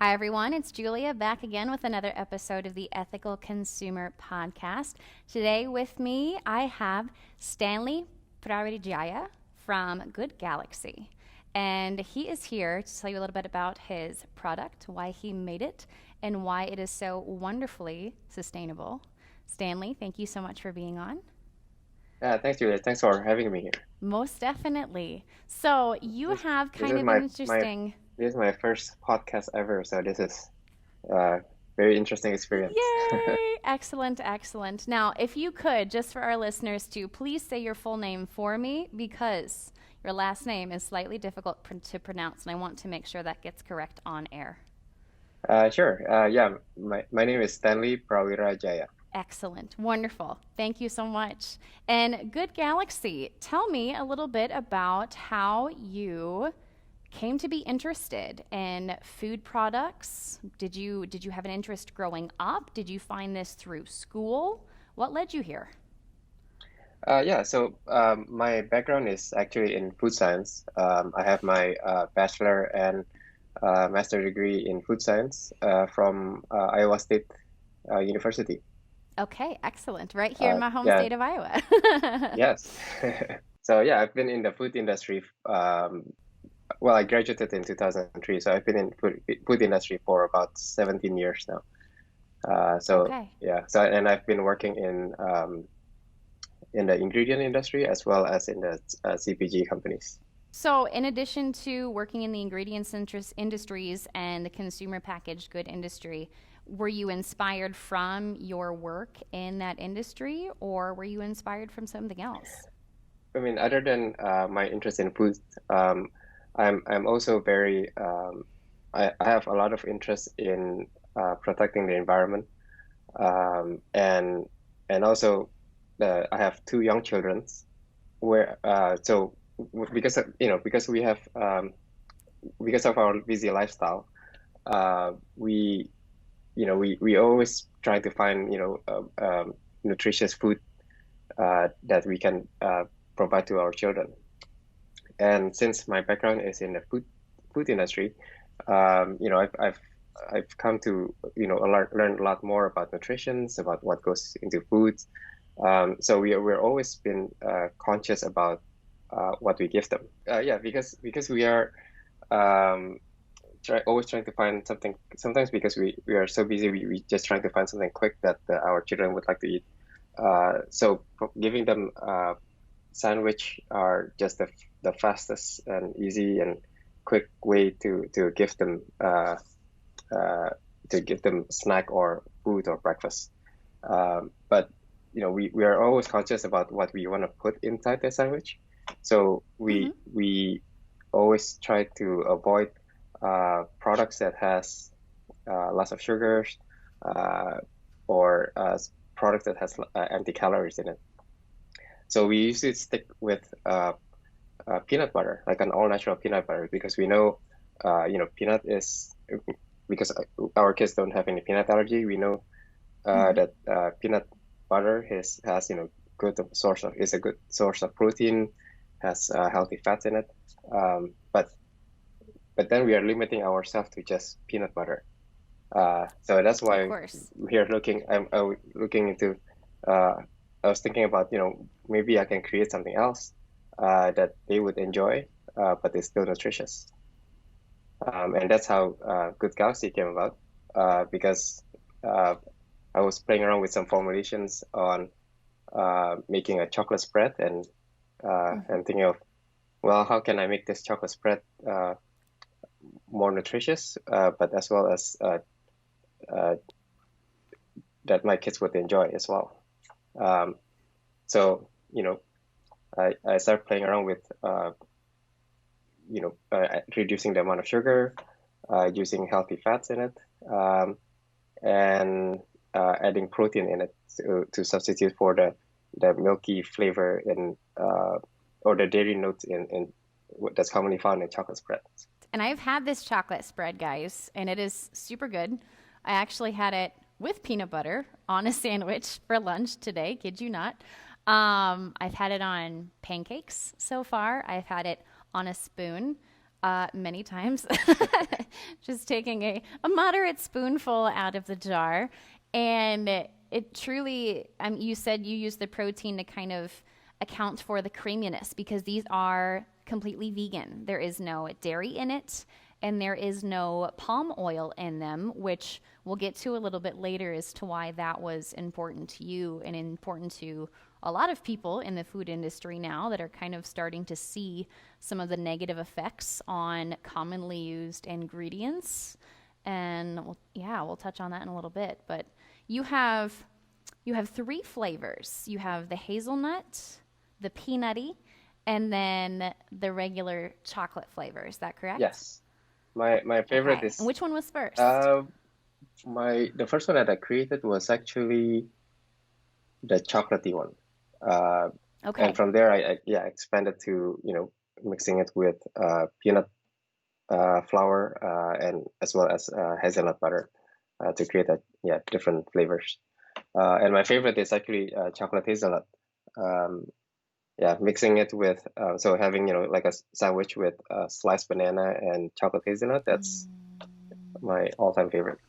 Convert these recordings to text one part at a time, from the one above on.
Hi, everyone. It's Julia back again with another episode of the Ethical Consumer Podcast. Today with me, I have Stanley Prawaridjaja from Good Galaxy. And he is here to tell you a little bit about his product, why he made it, and why it is so wonderfully sustainable. Stanley, thank you so much for being on. Thanks, Julia. Thanks for having me here. Most definitely. So you This is have this kind is of an my interesting. this is my first podcast ever, so this is a very interesting experience. Yay! Excellent, excellent. Now, if you could, just for our listeners to please say your full name for me because your last name is slightly difficult to pronounce, and I want to make sure that gets correct on air. Sure. Yeah, my name is Stanley Prawaridjaja. Excellent. Wonderful. Thank you so much. And Good Galaxy, tell me a little bit about how you came to be interested in food products. Did you have an interest growing up? Did you find this through school? What led you here? So my background is actually in food science. I have my bachelor and master degree in food science from Iowa State University. Okay, excellent. Right here in my home Yeah, state of Iowa. yes. So yeah, I've been in the food industry. Well, I graduated in 2003, so I've been in food industry for about 17 years now. So Okay. yeah, and I've been working in the ingredient industry as well as in the CPG companies. So, in addition to working in the ingredients industries and the consumer packaged good industry, were you inspired from your work in that industry or were you inspired from something else? I mean, other than my interest in food, um, I'm also very I have a lot of interest in protecting the environment, and also I have two young children where because because we have because of our busy lifestyle, we we always try to find nutritious food that we can provide to our children. And since my background is in the food industry, I've come to learn a lot more about nutrition, about what goes into foods. So we're always been conscious about what we give them. Yeah, because we are um, always trying to find something. Sometimes because we are so busy, we just trying to find something quick that our children would like to eat. So giving them sandwich are just the fastest and easy and quick way uh, to give them snack or food or breakfast. But we are always conscious about what we want to put inside the sandwich. So Mm-hmm. we always try to avoid products that has lots of sugars uh, or products that has empty calories in it. So we usually stick with peanut butter, like an all natural peanut butter, because we know, peanut is because our kids don't have any peanut allergy. We know Mm-hmm. that peanut butter has good source of is a good source of protein, has healthy fats in it. But then we are limiting ourselves to just peanut butter. So that's Of why course. we are looking. I'm looking into. Uh, I was thinking about maybe I can create something else that they would enjoy, but it's still nutritious. And that's how Good Galaxy came about. Because uh, I was playing around with some formulations on making a chocolate spread, and thinking of, well, how can I make this chocolate spread more nutritious, but as well as uh, that my kids would enjoy as well. Um, so I started playing around with reducing the amount of sugar, using healthy fats in it, and adding protein in it to substitute for the milky flavor in or the dairy notes in that's commonly found in chocolate spread. And I've had this chocolate spread, guys, and it is super good. I actually had it with peanut butter on a sandwich for lunch today, kid you not. I've had it on pancakes so far. I've had it on a spoon. Many times. Just taking a moderate spoonful out of the jar. And it truly, you said you use the protein to kind of account for the creaminess because these are completely vegan. There is no dairy in it and there is no palm oil in them, which we'll get to a little bit later as to why that was important to you and important to a lot of people in the food industry now that are kind of starting to see some of the negative effects on commonly used ingredients. And we'll touch on that in a little bit. But you have three flavors. You have the hazelnut, the peanutty, and then the regular chocolate flavor. Is that correct? Yes. My favorite Okay. And is which one was first? the first one that I created was actually the chocolatey one. And Okay. from there I expanded to, mixing it with peanut flour and as well as hazelnut butter to create different flavors. And my favorite is actually chocolate hazelnut. Um, Mixing it with so having like a sandwich with sliced banana and chocolate hazelnut. That's my all-time favorite.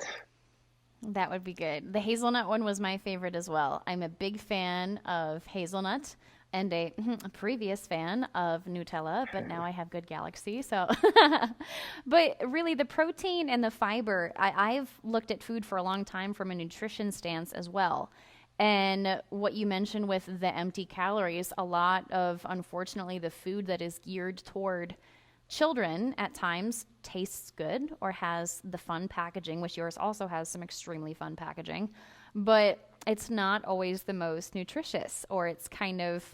That would be good. The hazelnut one was my favorite as well. I'm a big fan of hazelnut and a previous fan of Nutella, but now I have Good Galaxy. So, but really, the protein and the fiber, I've looked at food for a long time from a nutrition stance as well. And what you mentioned with the empty calories, a lot of, unfortunately, the food that is geared toward children at times tastes good or has the fun packaging, which yours also has some extremely fun packaging, but it's not always the most nutritious, or it's kind of,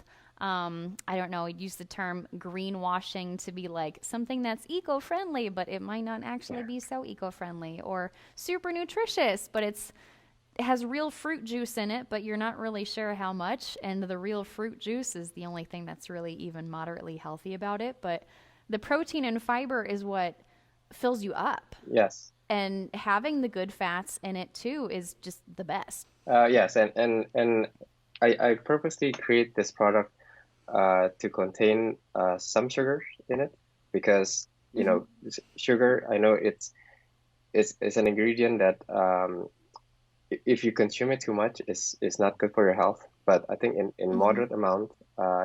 I don't know, I'd use the term greenwashing to be like something that's eco-friendly, but it might not actually be so eco-friendly, or super nutritious, but it has real fruit juice in it, but you're not really sure how much, and the real fruit juice is the only thing that's really even moderately healthy about it. But the protein and fiber is what fills you up. Yes. And having the good fats in it too is just the best. Yes, and I purposely create this product to contain some sugar in it because sugar, I know it's an ingredient that if you consume it too much, it's not good for your health. But I think in moderate amount,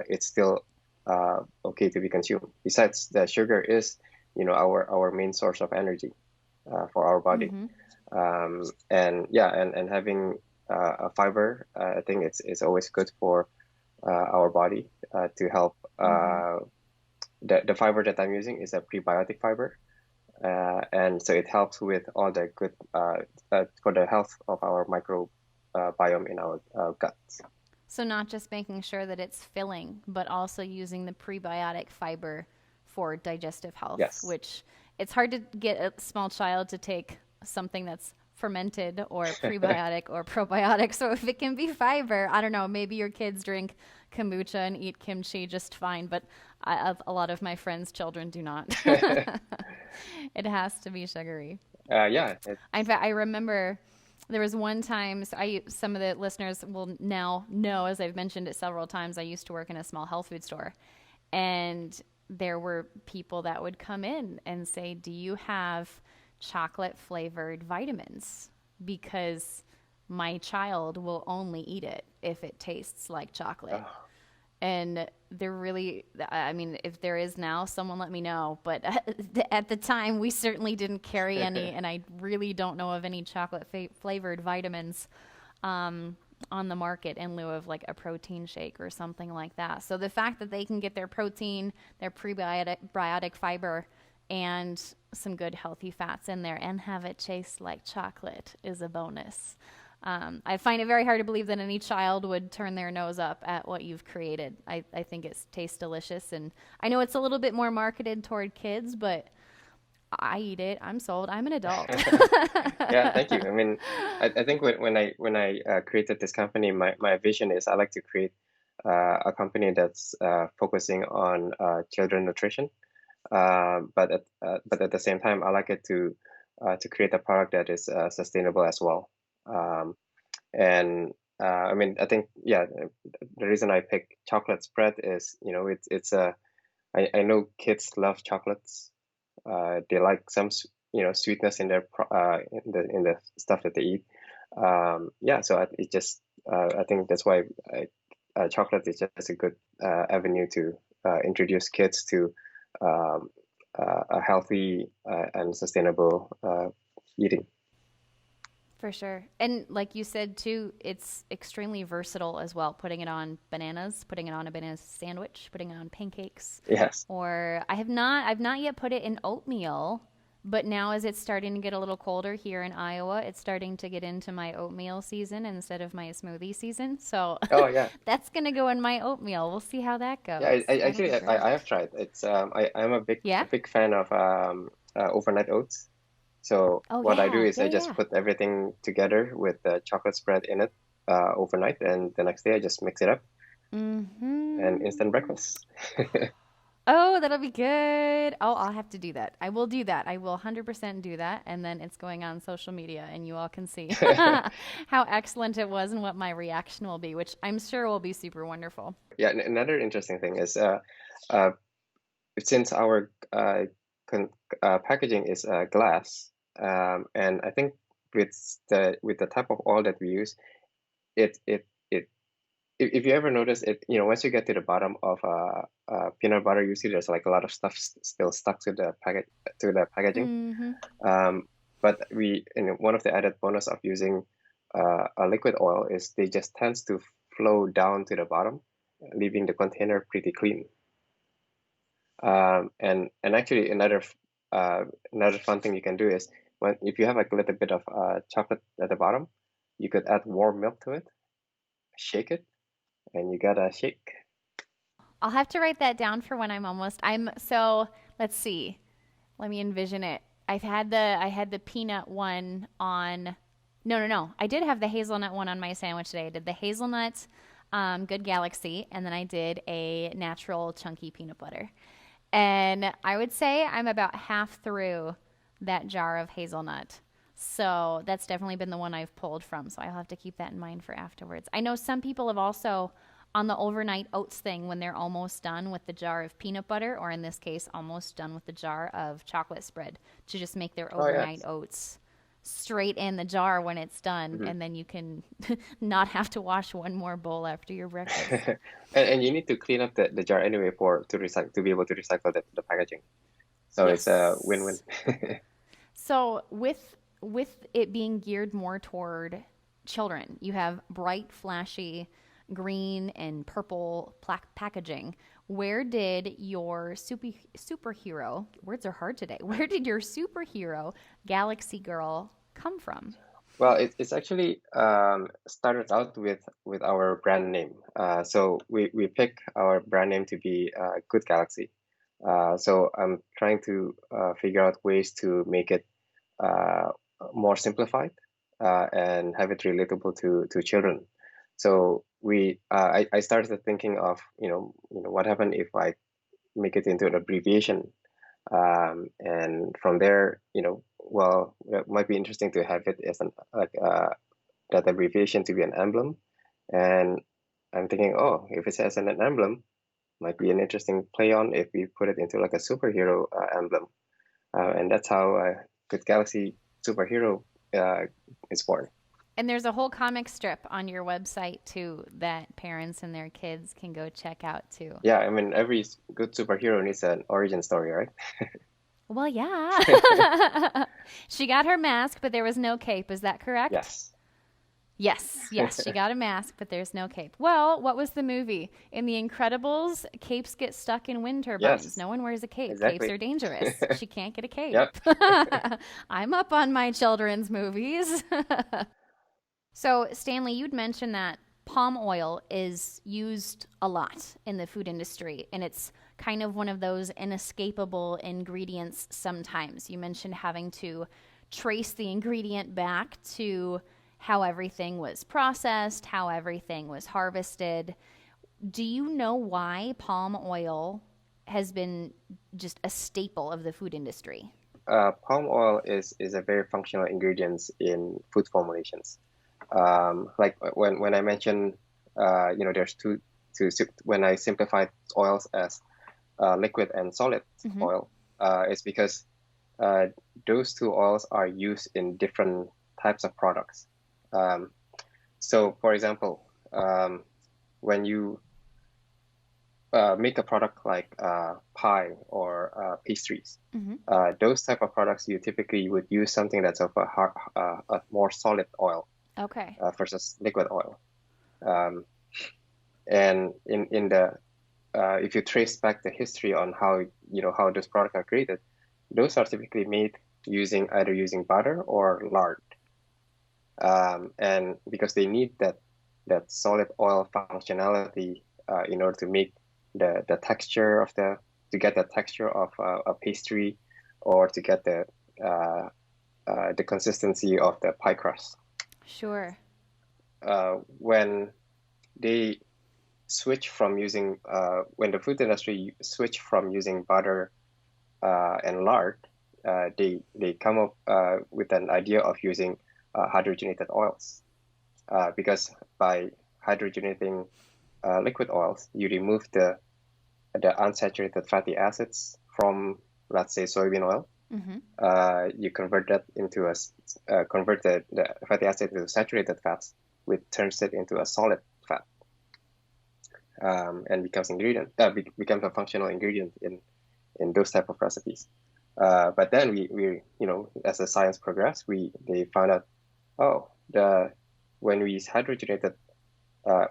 it's still okay to be consumed. Besides, the sugar is our main source of energy for our body. And having a fiber, I think it's always good for our body to help. The fiber that I'm using is a prebiotic fiber, and so it helps with all the good for the health of our microbiome in our guts. So not just making sure that it's filling, but also using the prebiotic fiber for digestive health, Yes. which it's hard to get a small child to take something that's fermented or prebiotic or probiotic. So if it can be fiber, I don't know, maybe your kids drink kombucha and eat kimchi just fine, but a lot of my friends' children do not. It has to be sugary. In fact, I remember there was one time, some of the listeners will now know, as I've mentioned it several times, I used to work in a small health food store. And there were people that would come in and say, do you have chocolate flavored vitamins? Because my child will only eat it if it tastes like chocolate. Oh. And they're really, I mean, if there is now, someone let me know. But at the time, we certainly didn't carry any, and I really don't know of any chocolate flavored vitamins on the market in lieu of like a protein shake or something like that. So the fact that they can get their protein, their prebiotic fiber, and some good healthy fats in there and have it taste like chocolate is a bonus. I find it very hard to believe that any child would turn their nose up at what you've created. I think it tastes delicious, and I know it's a little bit more marketed toward kids, but I eat it. I'm sold. I'm an adult. Yeah, thank you. I mean, I think when I created this company, my vision is I like to create a company that's focusing on children nutrition, but at the same time, I like it to create a product that is sustainable as well. I mean, I think the reason I picked chocolate spread is it's I know kids love chocolates, they like some sweetness in their in the stuff that they eat. Yeah, so it just I think that's why chocolate is just a good avenue to introduce kids to um, a healthy and sustainable eating. For sure. And like you said too, it's extremely versatile as well. Putting it on bananas, putting it on a banana sandwich, putting it on pancakes. Yes. Or I've not yet put it in oatmeal, but now as it's starting to get a little colder here in Iowa, it's starting to get into my oatmeal season instead of my smoothie season. So Oh yeah. that's going to go in my oatmeal. We'll see how that Yeah, goes. That'll be great. I have tried. It's I'm a Yeah? big fan of overnight oats. So Oh what I do yeah. is Yeah, I just yeah. put everything together with the chocolate spread in it overnight, and the next day I just mix it up and instant Mhm. breakfast. Oh, that'll be good. Oh, I'll have to do that. I will do that. I will 100% do that. And then it's going on social media, and you all can see how excellent it was and what my reaction will be, which I'm sure will be super wonderful. Yeah, another interesting thing is uh, since our con packaging is glass, and I think with the type of oil that we use, it if you ever notice it, once you get to the bottom of peanut butter, you see there's like a lot of stuff still stuck to the packaging. Mm-hmm. Um, but one of the added bonus of using a liquid oil is they just tends to flow down to the bottom, leaving the container pretty clean. And actually another fun thing you can do is if you have like a little bit of chocolate at the bottom, you could add warm milk to it, shake it, and you got a shake. I'll have to write that down for when I'm so let's see. Let me envision it. I had the peanut one on no. I did have the hazelnut one on my sandwich today. I did the hazelnut Good Galaxy, and then I did a natural chunky peanut butter. And I would say I'm about half through that jar of hazelnut. So that's definitely been the one I've pulled from. So I'll have to keep that in mind for afterwards. I know some people have also, on the overnight oats thing, when they're almost done with the jar of peanut butter, or in this case, almost done with the jar of chocolate spread, to just make their Oh overnight yes. oats straight in the jar when it's done. Hmm. And then you can not have to wash one more bowl after your breakfast. And you need to clean up the jar anyway to be able to recycle the packaging. So it's a win-win. Yes. So with it being geared more toward children, you have bright, flashy green and purple packaging. Where did your superhero, words are hard today, where did your superhero Galaxy Girl come from? Well, it's actually started out with our brand name. So we pick our brand name to be Good Galaxy. So I'm trying to figure out ways to make it uh, more simplified and have it relatable to children. So I started thinking of what happened if I make it into an abbreviation, and from there, well, it might be interesting to have it as an like that abbreviation to be an emblem. And I'm thinking, oh, if it says an emblem, might be an interesting play on if we put it into like a superhero emblem. And that's how Good Galaxy superhero uh, is born. And there's a whole comic strip on your website too that parents and their kids can go check out too. Yeah, I mean, every good superhero needs an origin story, right? Well, yeah. She got her mask, but there was no cape. Is that correct? Yes. Yes, yes, she got a mask, but there's no cape. Well, what was the movie? In The Incredibles, capes get stuck in wind turbines. Yes, No one wears a cape. Capes exactly. are dangerous. She can't get a cape. Yep. I'm up on my children's movies. So, Stanley, you'd mentioned that palm oil is used a lot in the food industry, and it's kind of one of those inescapable ingredients sometimes. You mentioned having to trace the ingredient back to how everything was processed, how everything was harvested. Do you know why palm oil has been just a staple of the food industry? Palm oil is a very functional ingredient in food formulations. Like when I mentioned, there's when I simplified oils as liquid and solid Mm-hmm. oil, it's because uh, those two oils are used in different types of products. Um, so, for example, when you make a product like pie or pastries, Mm-hmm. those type of products you typically would use something that's of a more solid oil Okay. versus liquid oil. Um, and in the if you trace back the history on how those products are created, those are typically made either using butter or lard, and because they need that solid oil functionality in order to make the texture of to get the texture of a pastry, or to get the consistency of the pie crust. Sure. When they when the food industry switched from using butter and lard, they come up with an idea of using hydrogenated oils, because by hydrogenating liquid oils, you remove the unsaturated fatty acids from, let's say, soybean oil. Mm-hmm. You convert that into convert the fatty acid into saturated fats, which turns it into a solid fat, and becomes a functional ingredient in those type of recipes. But then as the science progressed, they found out, oh, when we hydrogenated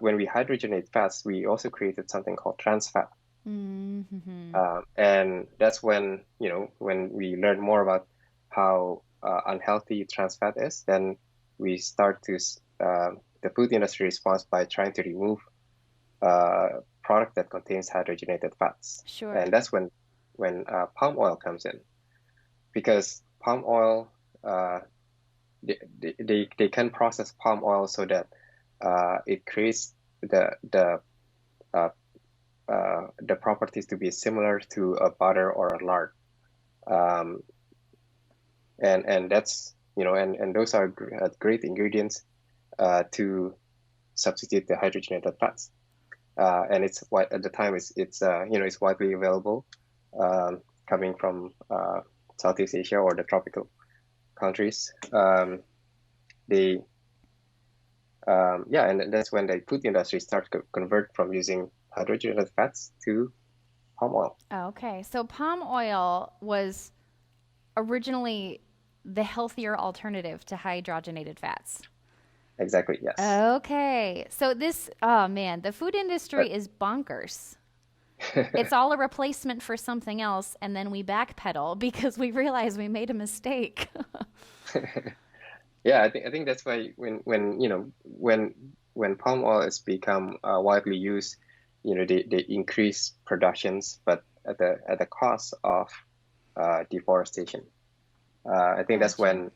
when we hydrogenate fats, we also created something called trans fat. Mm-hmm. And that's when we learn more about how unhealthy trans fat is, then we start to the food industry responds by trying to remove product that contains hydrogenated fats. Sure. And that's when palm oil comes in, because palm oil they can process palm oil so that it creates uh, the properties to be similar to a butter or a lard, um, and that's and those are great ingredients to substitute the hydrogenated fats. And it's at the time it's widely available, coming from Southeast Asia or the tropical countries. They and that's when the food industry starts to convert from using hydrogenated fats to palm oil. Okay. So palm oil was originally the healthier alternative to hydrogenated fats. Exactly, yes. Okay. So oh man, the food But industry is bonkers. It's all a replacement for something else, and then we backpedal because we realize we made a mistake. yeah, I think that's why when palm oil has become widely used, they increase productions, but at the cost of deforestation. I think that's Gotcha.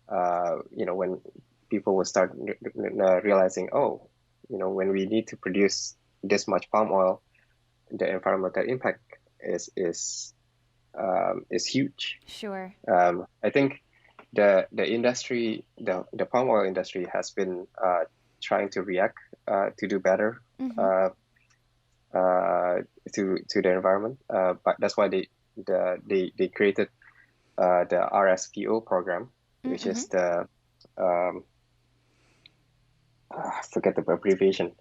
when people will start realizing, oh, when we need to produce this much palm oil, the environmental impact is huge. Sure. I think the industry, the palm oil industry, has been trying to react to do better Mm-hmm. uh, to the environment. But that's why they created the RSPO program, which Mm-hmm. is um, I forget the abbreviation.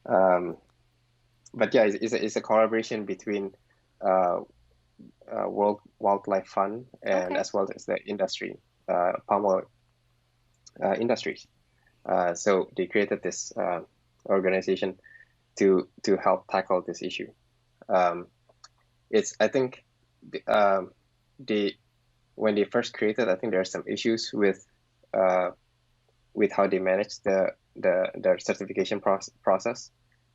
Um, but yeah, it's a collaboration between uh, World Wildlife Fund and Okay. as well as the industry, palm oil industries. So they created this organization to help tackle this issue. Um, I think um, they when they first created, I think there are some issues uh, with how they manage the certification process,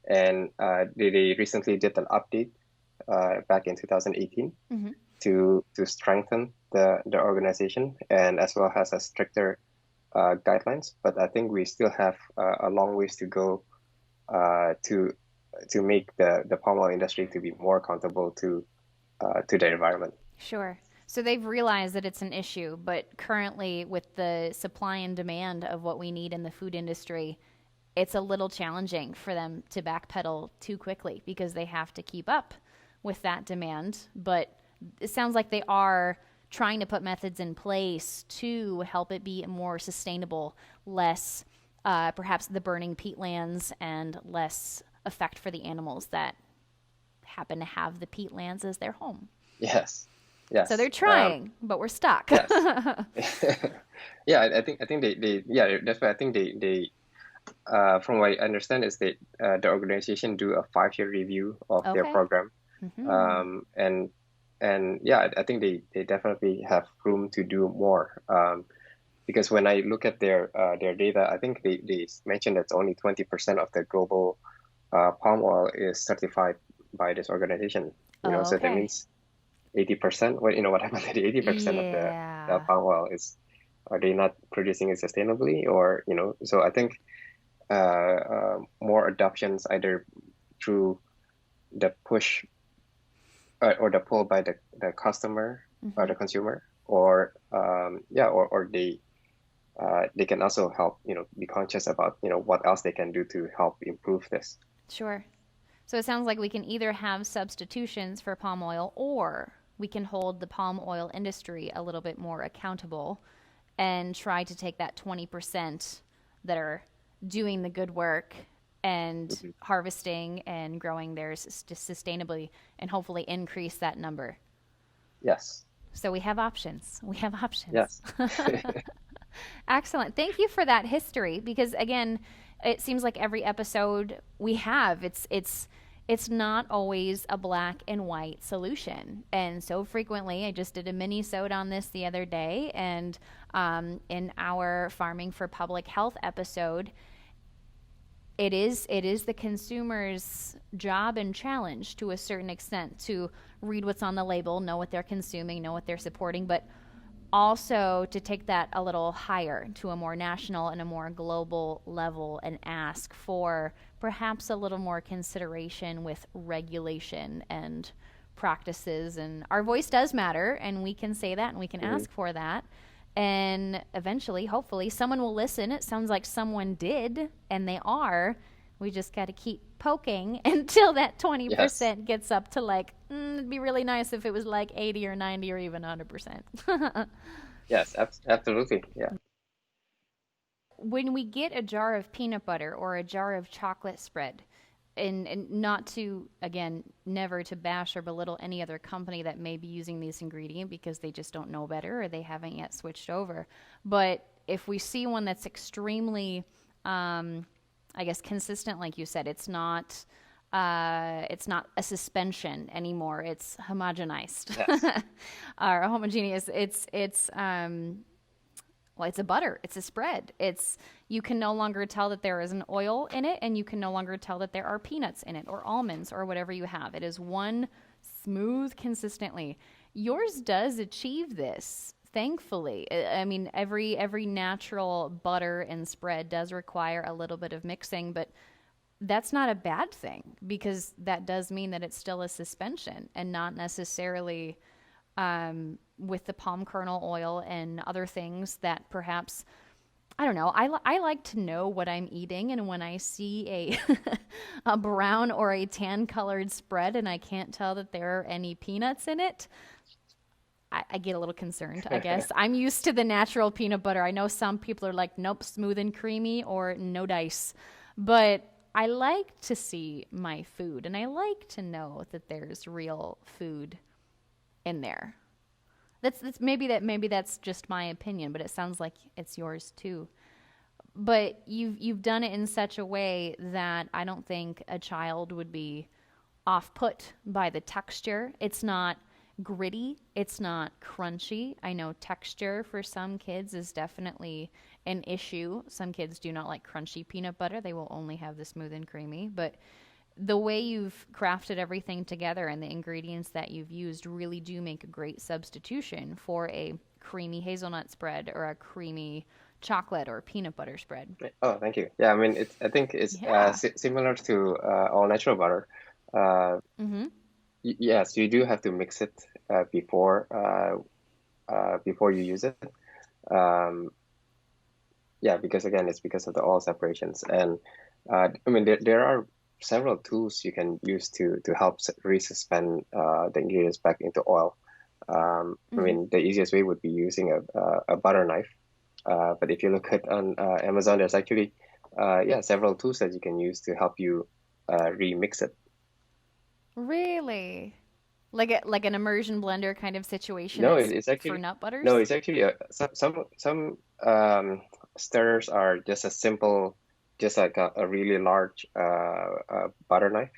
and they recently did an update back in 2018 Mm-hmm. to strengthen the organization, and as well as a stricter guidelines. But I think we still have a long ways to go to make the palm oil industry to be more accountable to the environment. Sure. So they've realized that it's an issue, but currently, with the supply and demand of what we need in the food industry, it's a little challenging for them to backpedal too quickly because they have to keep up with that demand. But it sounds like they are trying to put methods in place to help it be more sustainable, less perhaps the burning peatlands and less effect for the animals that happen to have the peatlands as their home. Yes. So they're Yes. trying, but we're stuck. Yes. Yeah, I think they yeah, that's why I think they from what I understand is that the organization do a 5-year review of their Okay. program. And yeah, I think they definitely have room to do more. Because when I look at their data, I think they mentioned that only 20% of the global palm oil is certified by this organization. So that Okay. means 80%. What what happened to the 80% of the Yeah. palm oil are they not producing it sustainably, or so I think more adoptions either through the push or the pull by the customer or the consumer, or or they can also help be conscious about what else they can do to help improve this. Sure. So it sounds like we can either have substitutions for palm oil, or we can hold the palm oil industry a little bit more accountable and try to take that 20% that are doing the good work and harvesting and growing theirs sustainably, and hopefully increase that number. Yes. So we have options. We have options. Yes. Excellent. Thank you for that history, because again, it seems like every episode we have, it's not always a black and white solution. And so frequently, I just did a mini-sode on this the other day, and in our Farming for Public Health episode, it is the consumer's job and challenge to a certain extent to read what's on the label, know what they're consuming, know what they're supporting, but also to take that a little higher to a more national and a more global level and ask for perhaps a little more consideration with regulation and practices. And our voice does matter, and we can say that and we can ask for that. And eventually, hopefully, someone will listen. It sounds like someone did, and they are. We just got to keep poking until that 20% gets up to like, it'd be really nice if it was like 80 or 90 or even 100%. Yes, absolutely. Yeah. When we get a jar of peanut butter or a jar of chocolate spread, and not to, again, never to bash or belittle any other company that may be using this ingredient because they just don't know better or they haven't yet switched over. But if we see one that's extremely, I guess, consistent, like you said, it's not a suspension anymore. It's homogenized. Yes. Or homogeneous. Well, it's a butter. It's a spread. You can no longer tell that there is an oil in it, and you can no longer tell that there are peanuts in it or almonds or whatever you have. It is one smooth consistently. Yours does achieve this, thankfully. I mean, every natural butter and spread does require a little bit of mixing, but that's not a bad thing, because that does mean that it's still a suspension and not necessarily with the palm kernel oil and other things that perhaps, I don't know. I like to know what I'm eating, and when I see a brown or a tan colored spread and I can't tell that there are any peanuts in it, I get a little concerned, I guess. I'm used to the natural peanut butter. I know some people are like, nope, smooth and creamy or no dice. But I like to see my food, and I like to know that there's real food in there. Maybe that's just my opinion, but it sounds like it's yours too. But you've done it in such a way that I don't think a child would be off put by the texture. It's not gritty, it's not crunchy. I know texture for some kids is definitely an issue. Some kids do not like crunchy peanut butter. They will only have the smooth and creamy, but the way you've crafted everything together and the ingredients that you've used really do make a great substitution for a creamy hazelnut spread or a creamy chocolate or peanut butter spread. Oh, thank you. Yeah, I mean, I think it's similar to all natural butter. Yes, you do have to mix it before you use it. Yeah, because again, it's because of the oil separations, and I mean, there are several tools you can use to help resuspend the ingredients back into oil. I mean, the easiest way would be using a butter knife. But if you look at on Amazon, there's actually several tools that you can use to help you remix it. Really? Like an immersion blender kind of situation No, that's it's for actually nut no, butters? it's actually some stirrers are just a simple, just like a really large butter knife.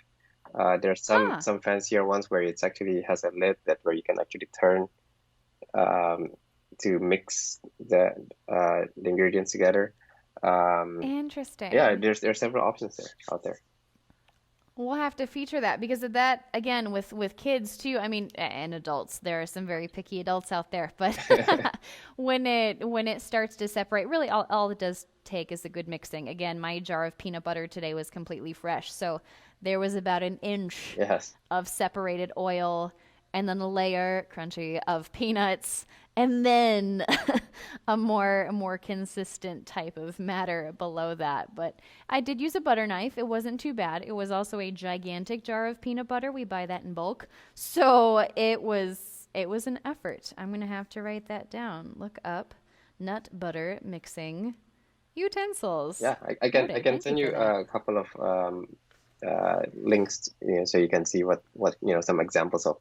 There's Huh. some fancier ones where it's actually has a lid that where you can actually turn um, to mix the ingredients together. Um, yeah, Interesting. there's several options there out there. We'll have to feature that because of that again with kids too. I mean, and adults. There are some very picky adults out there, but when it starts to separate, really all it does take is a good mixing. Again, my jar of peanut butter today was completely fresh, so there was about an inch Yes. of separated oil and then a layer crunchy of peanuts and then a more consistent type of matter below that. But I did use a butter knife. It wasn't too bad. It was also a gigantic jar of peanut butter. We buy that in bulk. So it was an effort. I'm going to have to write that down. Look up nut butter mixing utensils. Yeah, I Noted. can Thank you send for you that. a couple of links, so you can see what some examples of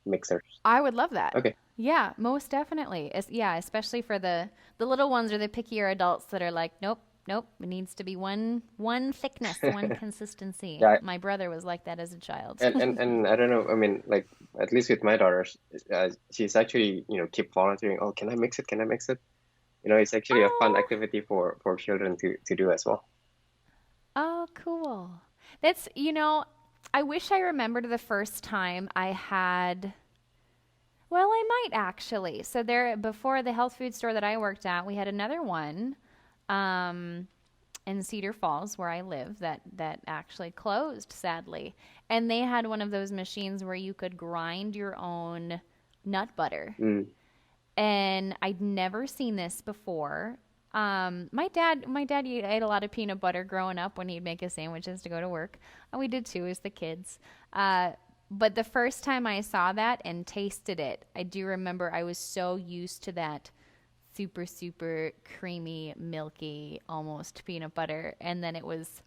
mixers. I would love that. Okay. Yeah, most definitely. Yeah, especially for the little ones or the pickier adults that are like, nope, nope, it needs to be one thickness, one consistency. Yeah, My brother was like that as a child. and I don't know. I mean, like at least with my daughters, she's actually keep volunteering. Oh, can I mix it? Can I mix it? It's actually a fun Oh, activity for children to do as well. oh, cool. I wish I remembered the first time I had. Well, I might actually. So there, before the health food store that I worked at, we had another one. Um, in Cedar Falls, where I live, that actually closed sadly. And they had one of those machines where you could grind your own nut butter. Mm. And I'd never seen this before. My dad ate a lot of peanut butter growing up when he'd make his sandwiches to go to work. And we did too as the kids. But the first time I saw that and tasted it, I do remember I was so used to that super super creamy, milky, almost peanut butter, and then it was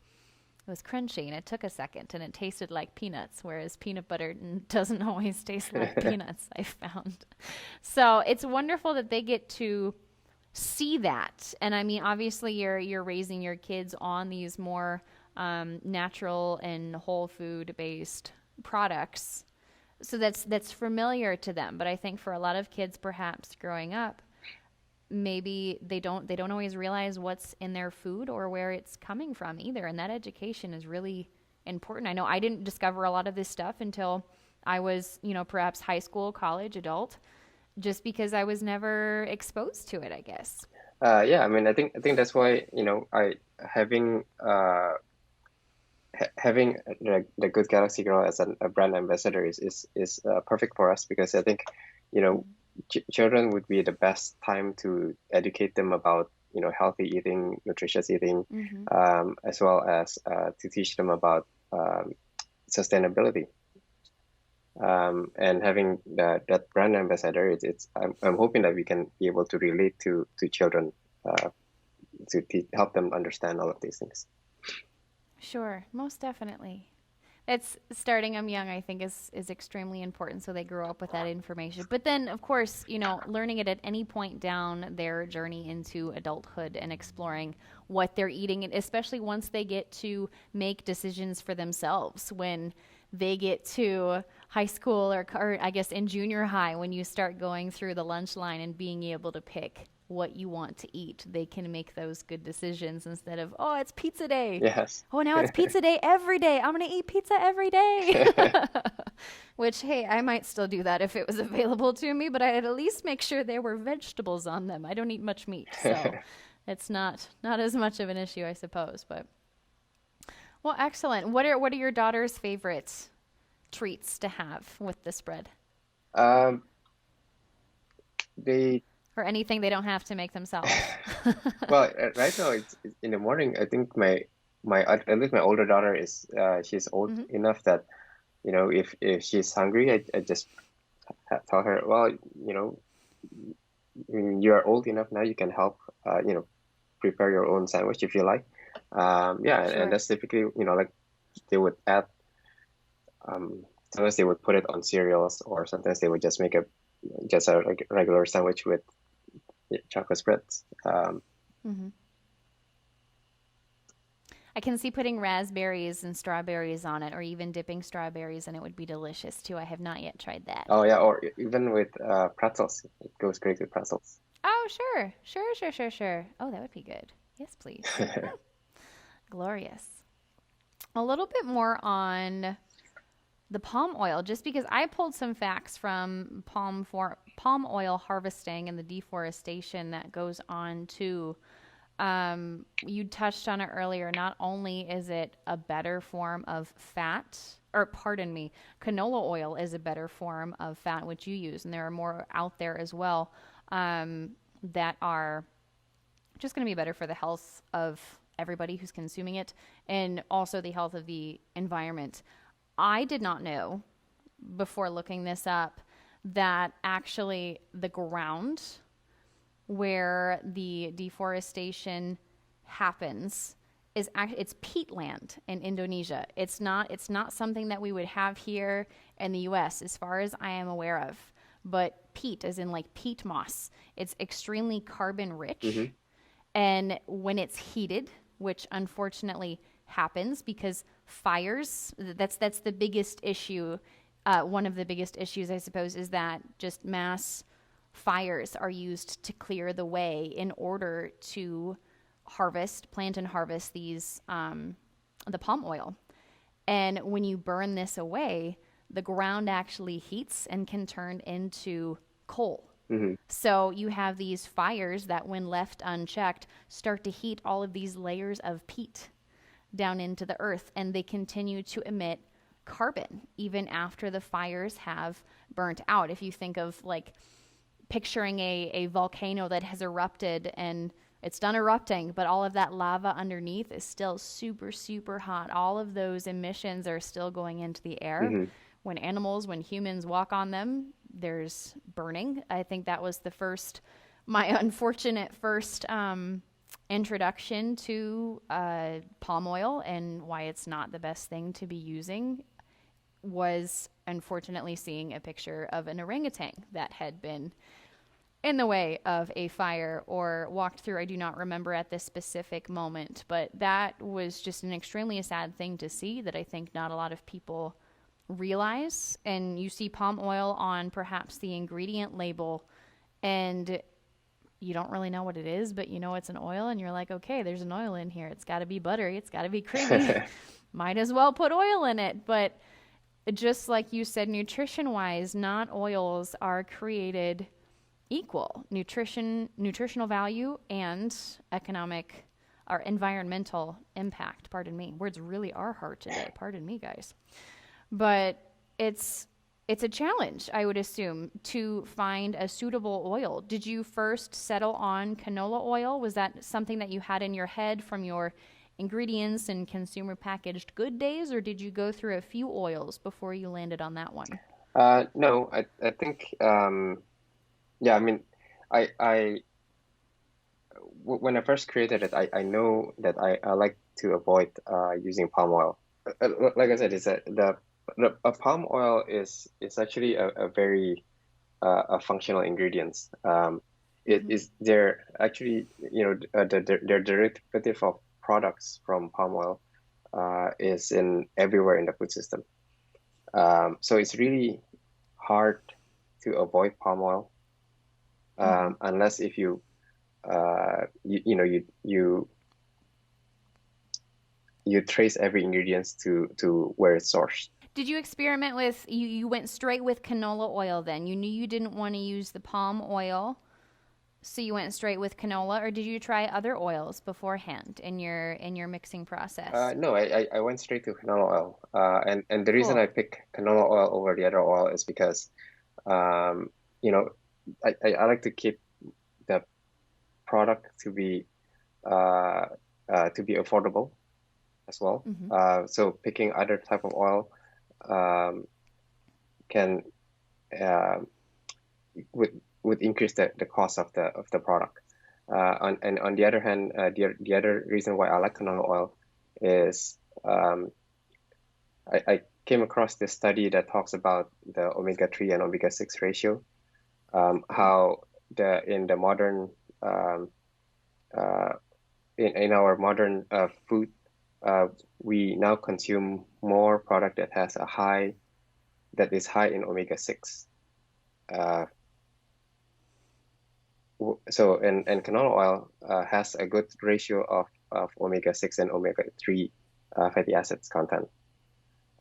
crunchy and it took a second and it tasted like peanuts, whereas peanut butter doesn't always taste like peanuts, I found. So it's wonderful that they get to see that. And I mean, obviously, you're raising your kids on these more natural and whole food based products, so that's familiar to them. But I think for a lot of kids, perhaps growing up, maybe they don't always realize what's in their food or where it's coming from either, and that education is really important. I know I didn't discover a lot of this stuff until I was, perhaps high school, college, adult, just because I was never exposed to it, I guess. Yeah, I mean, I think that's why I having having the Good Galaxy Girl as a brand ambassador is perfect for us, because I think you know children would be the best time to educate them about healthy eating, nutritious eating, Mm-hmm. as well as to teach them about sustainability. And having that brand ambassador, I'm hoping that we can be able to relate to children, to help them understand all of these things. Sure, most definitely. It's starting them young, I think, is extremely important so they grow up with that information. But then, of course, learning it at any point down their journey into adulthood and exploring what they're eating, and especially once they get to make decisions for themselves when they get to high school or I guess in junior high, when you start going through the lunch line and being able to pick what you want to eat, they can make those good decisions instead of, oh, it's pizza day. Yes. Oh, now it's pizza day every day. I'm going to eat pizza every day. Which, hey, I might still do that if it was available to me, but I'd at least make sure there were vegetables on them. I don't eat much meat, so it's not as much of an issue, I suppose. But well, excellent. What are your daughter's favorite treats to have with the spread, Um, they or anything they don't have to make themselves? well, right now it's in the morning. I think at least my older daughter is she's old Hmm. enough that if she's hungry, I just tell her, well, you are old enough now, you can help, prepare your own sandwich if you like. Yeah, and Sure. that's typically, like they would add, sometimes they would put it on cereals, or sometimes they would just make a like regular sandwich with chocolate spreads. Hmm. I can see putting raspberries and strawberries on it, or even dipping strawberries, and it would be delicious too. I have not yet tried that. Oh yeah, or even with pretzels, it goes great with pretzels. Oh, sure. Sure, sure, sure, sure. Oh, that would be good. Yes, please. Glorious. A little bit more on the palm oil, just because I pulled some facts from palm oil harvesting and the deforestation that goes on too. You touched on it earlier. Not only is it a better form of fat, or pardon me, canola oil is a better form of fat, which you use, and there are more out there as well that are just going to be better for the health of everybody who's consuming it and also the health of the environment. I did not know before looking this up that actually the ground where the deforestation happens it's peatland in Indonesia. It's not something that we would have here in the US as far as I am aware of. But peat, as in like peat moss, it's extremely carbon Hmm. rich. And when it's heated, which unfortunately happens because fires, that's the biggest issue. One of the biggest issues, I suppose, is that just mass fires are used to clear the way in order to plant and harvest the palm oil. And when you burn this away, the ground actually heats and can turn into coal. Hmm. So you have these fires that, when left unchecked, start to heat all of these layers of peat down into the earth, and they continue to emit carbon even after the fires have burnt out. If you think of like picturing a volcano that has erupted and it's done erupting, but all of that lava underneath is still super, super hot. All of those emissions are still going into the air. Hmm. When humans walk on them, there's burning. I think that was my unfortunate first introduction to palm oil and why it's not the best thing to be using was unfortunately seeing a picture of an orangutan that had been in the way of a fire or walked through. I do not remember at this specific moment, but that was just an extremely sad thing to see that I think not a lot of people realize. And you see palm oil on perhaps the ingredient label, and you don't really know what it is, but you know it's an oil, and you're like, okay, there's an oil in here. It's got to be buttery. It's got to be creamy. Might as well put oil in it. But just like you said, nutrition wise, not oils are created equal. Nutritional value and economic or environmental impact. Pardon me. Words really are hard today. Pardon me, guys. But it's a challenge, I would assume, to find a suitable oil. Did you first settle on canola oil? Was that something that you had in your head from your ingredients and consumer packaged good days, or did you go through a few oils before you landed on that one? No, I think, yeah, I mean, I when I first created it, I know that I like to avoid using palm oil. Like I said, a palm oil is actually a very a functional ingredient. It Mm-hmm. is they're actually, their derivative of products from palm oil is in everywhere in the food system. So it's really hard to avoid palm oil, Mm-hmm. unless if you trace every ingredient to where it's sourced. Did you experiment with you went straight with canola oil then? You knew you didn't want to use the palm oil, so you went straight with canola, or did you try other oils beforehand in your mixing process? No, I went straight to canola oil. And the reason I Cool. picked canola oil over the other oil is because, um, you know, I like to keep the product uh, to be affordable as well. So picking other type of oil um, can uh, would increase the cost of the product. And on the other hand, the other reason why I like canola oil is I came across this study that talks about the omega-3 and omega-6 ratio, how in the modern uh, in our modern food, we now consume more product that is high in omega-6. So and canola oil has a good ratio of omega-6 and omega-3 fatty acids content.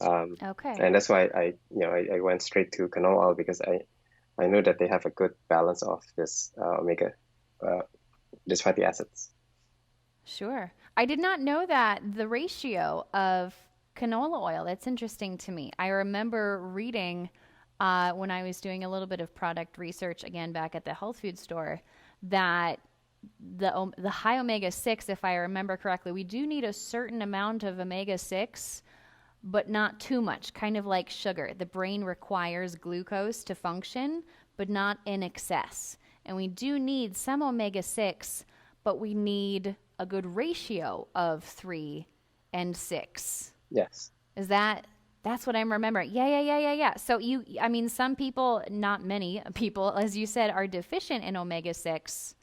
Okay. And that's why I went straight to canola oil, because I know that they have a good balance of this these fatty acids. Sure. I did not know that the ratio of canola oil. That's interesting to me. I remember reading when I was doing a little bit of product research again back at the health food store that the high omega-6, if I remember correctly, we do need a certain amount of omega-6, but not too much, kind of like sugar. The brain requires glucose to function, but not in excess. And we do need some omega-6, but we need a good ratio of 3 and 6. Yes. That's what I'm remembering. Yeah. So some people, not many people, as you said, are deficient in omega-6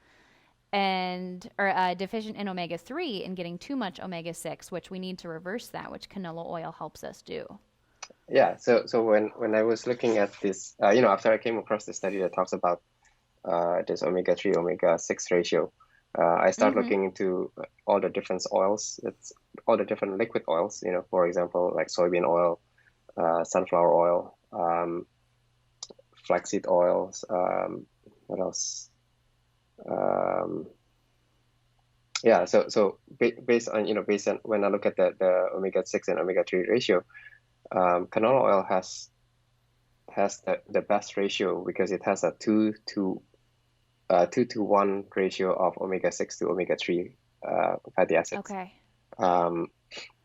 or deficient in omega-3 and getting too much omega-6, which we need to reverse that, which canola oil helps us do. Yeah. So when I was looking at this, after I came across the study that talks about this omega-3 omega-6 ratio, I started looking into all the different oils. It's all the different liquid oils. For example, like soybean oil, sunflower oil, flaxseed oils. What else? Yeah. So based on when I look at the omega-6 and omega-3 ratio, canola oil has the best ratio, because it has a 2-to-1 ratio of omega-6 to omega-3 fatty acids. Okay.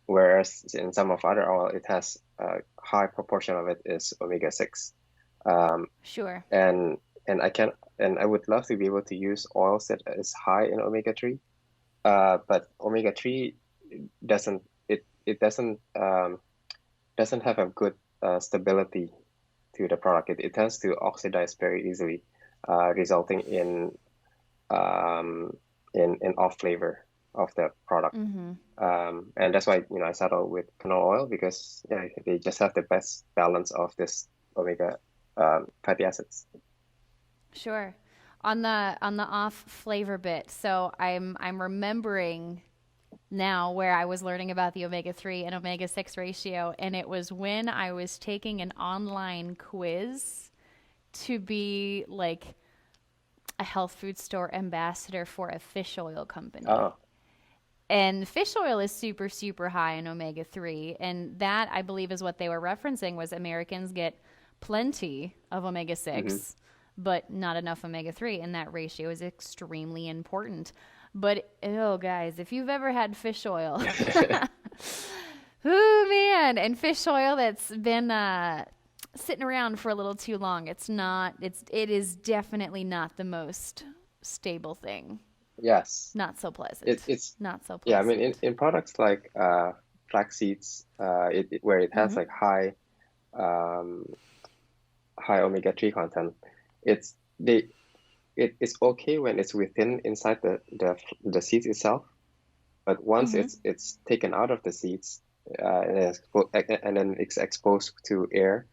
Whereas in some of other oil, it has a high proportion of it is omega-6. Sure. And I would love to be able to use oils that is high in omega-3. But omega-3 doesn't have a good stability to the product. It tends to oxidize very easily, resulting in off flavor of the product. And that's why I settle with canola oil, because they just have the best balance of this omega fatty acids. Sure. On the off flavor bit. So I'm remembering now where I was learning about the omega-3 and omega-6 ratio, and it was when I was taking an online quiz to be like a health food store ambassador for a fish oil company. Oh. And fish oil is super, super high in omega-3. And that, I believe, is what they were referencing, was Americans get plenty of omega-6, but not enough omega-3. And that ratio is extremely important. But, guys, if you've ever had fish oil, oh, man, and fish oil that's been sitting around for a little too long, it is definitely not the most stable thing. Yes. Not so pleasant. It's not so pleasant. Yeah, I mean, in products like flax seeds, where it has like high omega-3 content, it's okay when it's inside the seeds itself, but once it's taken out of the seeds and then it's exposed to air,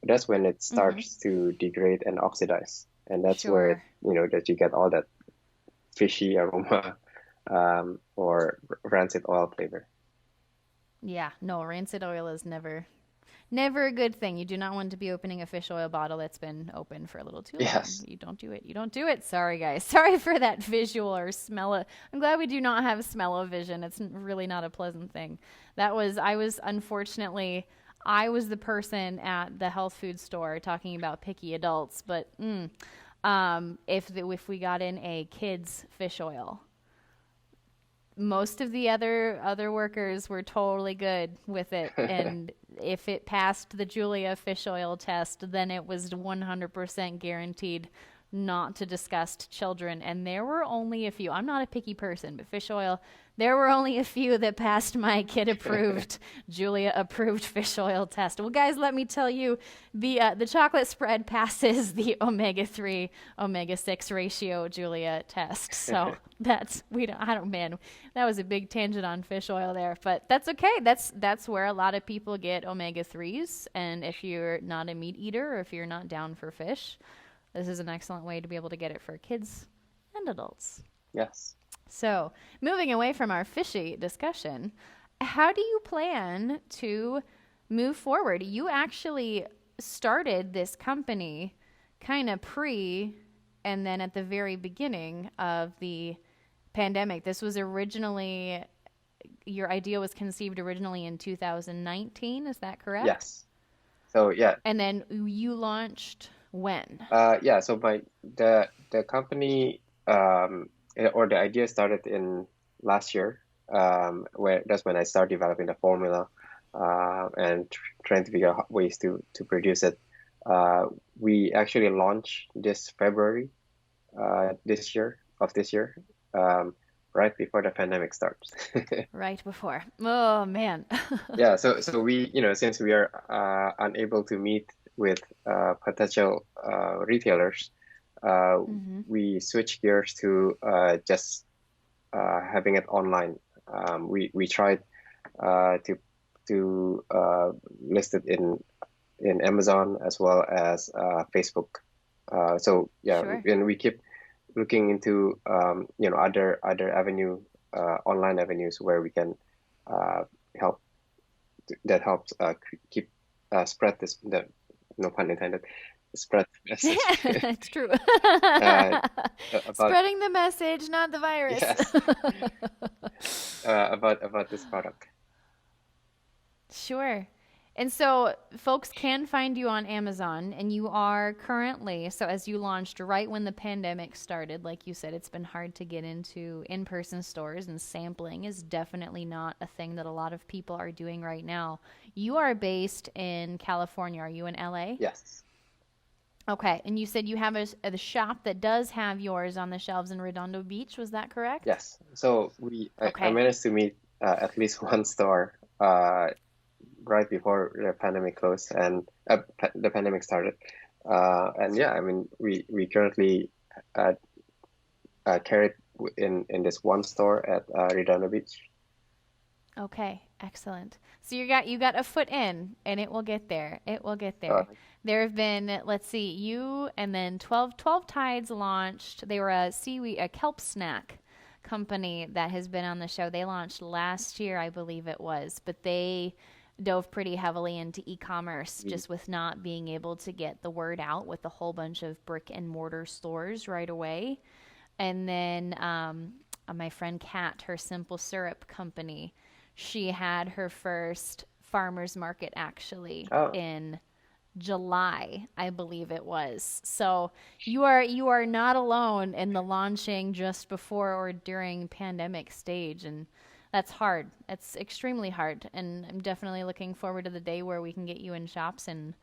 that's when it starts to degrade and oxidize, and that's where that you get all that fishy aroma or rancid oil flavor. Yeah, no, rancid oil is never a good thing. You do not want to be opening a fish oil bottle that's been open for a little too long. Yes. You don't do it. You don't do it. Sorry, guys. Sorry for that visual or smell. I'm glad we do not have smell-o-vision. It's really not a pleasant thing. I was the person at the health food store talking about picky adults, but if we got in a kid's fish oil, most of the other workers were totally good with it, and if it passed the Julia fish oil test, then it was 100% guaranteed not to disgust children. And there were only a few. I'm not a picky person, but fish oil, there were only a few that passed my kid approved, Julia approved fish oil test. Well, guys, let me tell you, the chocolate spread passes the omega-3 omega-6 ratio Julia test. So that was a big tangent on fish oil there, but that's okay. That's where a lot of people get omega-3s, and if you're not a meat eater or if you're not down for fish, this is an excellent way to be able to get it for kids and adults. Yes. So, moving away from our fishy discussion, how do you plan to move forward? You actually started this company kind of and then at the very beginning of the pandemic. This was originally, your idea was conceived originally in 2019, is that correct? Yes. So yeah. And then you launched when? Yeah. So the company or the idea started in last year, where that's when I started developing the formula and trying to figure out ways to produce it. We actually launched this February this year, right before the pandemic starts. Right before. Oh man. Yeah. So we, since we are unable to meet with potential retailers, we switched gears to just having it online. We tried to list it in Amazon as well as Facebook. So yeah, Sure. and we keep looking into other online avenues where we can help that helps keep spread this, no pun intended, spread the message. It's true. About Spreading the message, not the virus. yes, about this product. Sure. And so folks can find you on Amazon, and you are currently, so as you launched right when the pandemic started, like you said, it's been hard to get into in-person stores, and sampling is definitely not a thing that a lot of people are doing right now. You are based in California. Are you in LA? Yes. Okay. And you said you have a shop that does have yours on the shelves in Redondo Beach. Was that correct? Yes. So I managed to meet at least one store right before the pandemic closed and the pandemic started. And yeah, I mean, we currently carry it in this one store at Redondo Beach. Okay, excellent. So you got a foot in, and it will get there. It will get there. There have been, let's see, you and then 12 Tides launched. They were a kelp snack company that has been on the show. They launched last year, I believe it was, but they dove pretty heavily into e-commerce, just with not being able to get the word out with a whole bunch of brick and mortar stores right away. And then my friend Kat, her simple syrup company, she had her first farmer's market actually in July, I believe it was. So you are not alone in the launching just before or during pandemic stage, and that's hard. It's extremely hard, and I'm definitely looking forward to the day where we can get you in shops in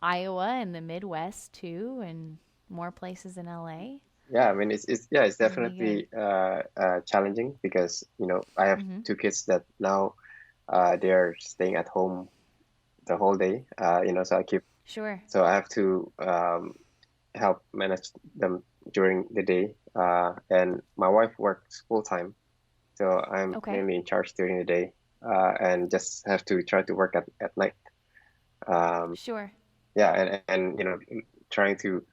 Iowa and the Midwest too, and more places in LA. Yeah, I mean it's definitely challenging because I have two kids that now they're staying at home the whole day. So I keep Sure. So I have to help manage them during the day. And my wife works full time, so I'm mainly in charge during the day, and just have to try to work at night. Sure. Yeah, and trying to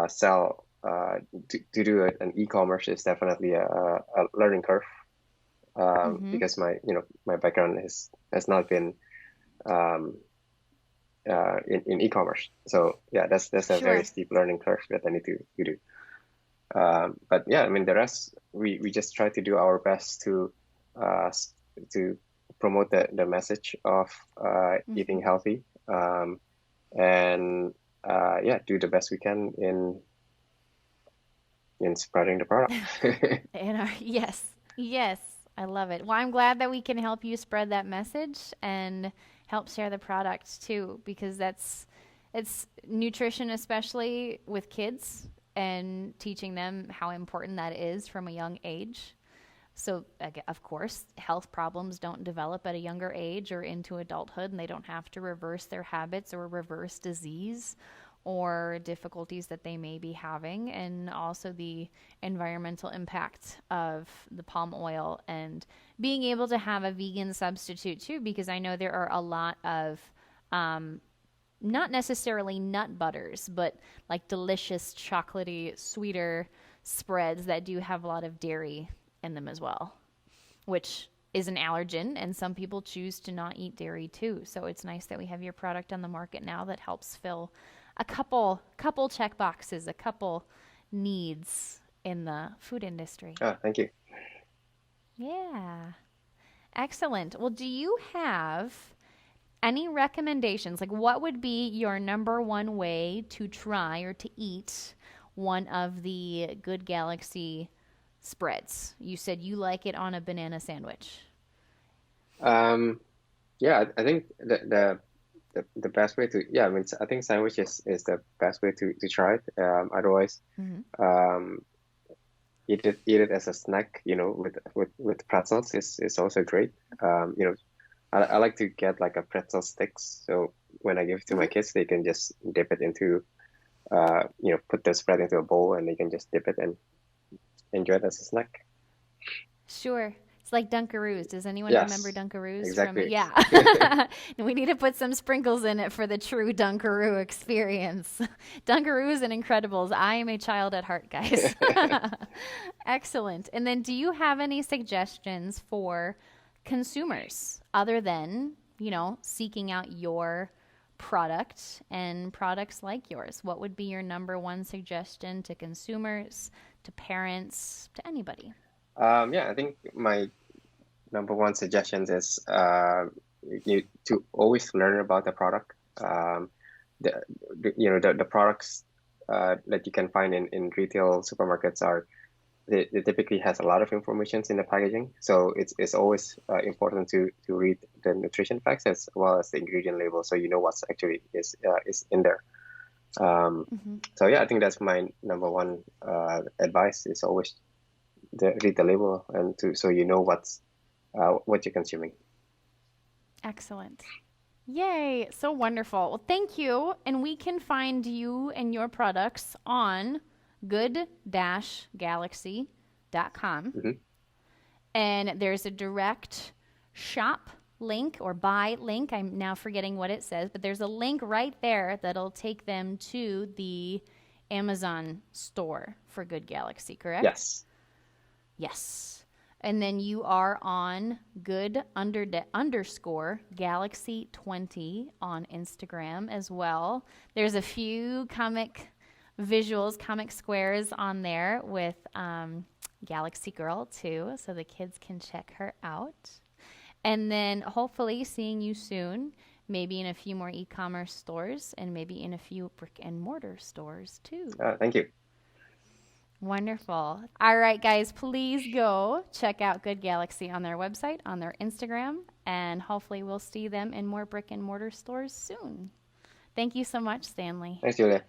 sell to do an e-commerce is definitely a learning curve, because my background has not been in e-commerce. So yeah, that's a very steep learning curve that I need to do. But yeah, I mean the rest we just try to do our best to promote the message of eating healthy, and do the best we can in spreading the product. Yes. I love it. Well, I'm glad that we can help you spread that message and help share the product too, because it's nutrition, especially with kids, and teaching them how important that is from a young age. So, of course, health problems don't develop at a younger age or into adulthood, and they don't have to reverse their habits or reverse disease or difficulties that they may be having, and also the environmental impact of the palm oil and being able to have a vegan substitute too, because I know there are a lot of not necessarily nut butters, but like delicious chocolatey, sweeter spreads that do have a lot of dairy in them as well, which is an allergen, and some people choose to not eat dairy too. So it's nice that we have your product on the market now that helps fill a couple check boxes, a couple needs in the food industry. Oh, thank you. Yeah. Excellent. Well, do you have any recommendations? Like, what would be your number one way to try or to eat one of the Good Galaxy spreads? You said you like it on a banana sandwich. Yeah, I think the best way to, yeah, I mean, I think sandwich is the best way to try it. Otherwise, Mm-hmm. um, eat it as a snack, with pretzels is also great. I like to get like a pretzel sticks. So when I give it to my Uh-huh. kids, they can just dip it into, put the spread into a bowl and they can just dip it and enjoy it as a snack. Sure. It's like Dunkaroos. Does anyone remember Yes, Dunkaroos from? exactly. Yeah. We need to put some sprinkles in it for the true Dunkaroo experience. Dunkaroos and Incredibles. I am a child at heart, guys. Excellent. And then do you have any suggestions for consumers other than, seeking out your product and products like yours? What would be your number one suggestion to consumers, to parents, to anybody? Yeah, I think my number one suggestion is you to always learn about the product. The, the products that you can find in retail supermarkets they typically has a lot of information in the packaging. So it's always important to read the nutrition facts as well as the ingredient label, so you know what's actually is in there. Um, Mm-hmm. so yeah, I think that's my number one advice is always read the label and so you know what you're consuming. Excellent. Yay, so wonderful. Well, thank you. And we can find you and your products on good-galaxy.com. Hmm. And there's a direct shop link or buy link. I'm now forgetting what it says, but there's a link right there that'll take them to the Amazon store for Good Galaxy, correct? Yes. Yes. And then you are on underscore Galaxy 20 on Instagram as well. There's a few comic visuals, comic squares on there with Galaxy Girl too, so the kids can check her out. And then hopefully seeing you soon, maybe in a few more e-commerce stores and maybe in a few brick and mortar stores too. Thank you. Wonderful. All right, guys, please go check out Good Galaxy on their website, on their Instagram, and hopefully we'll see them in more brick and mortar stores soon. Thank you so much, Stanley. Thanks, Julia.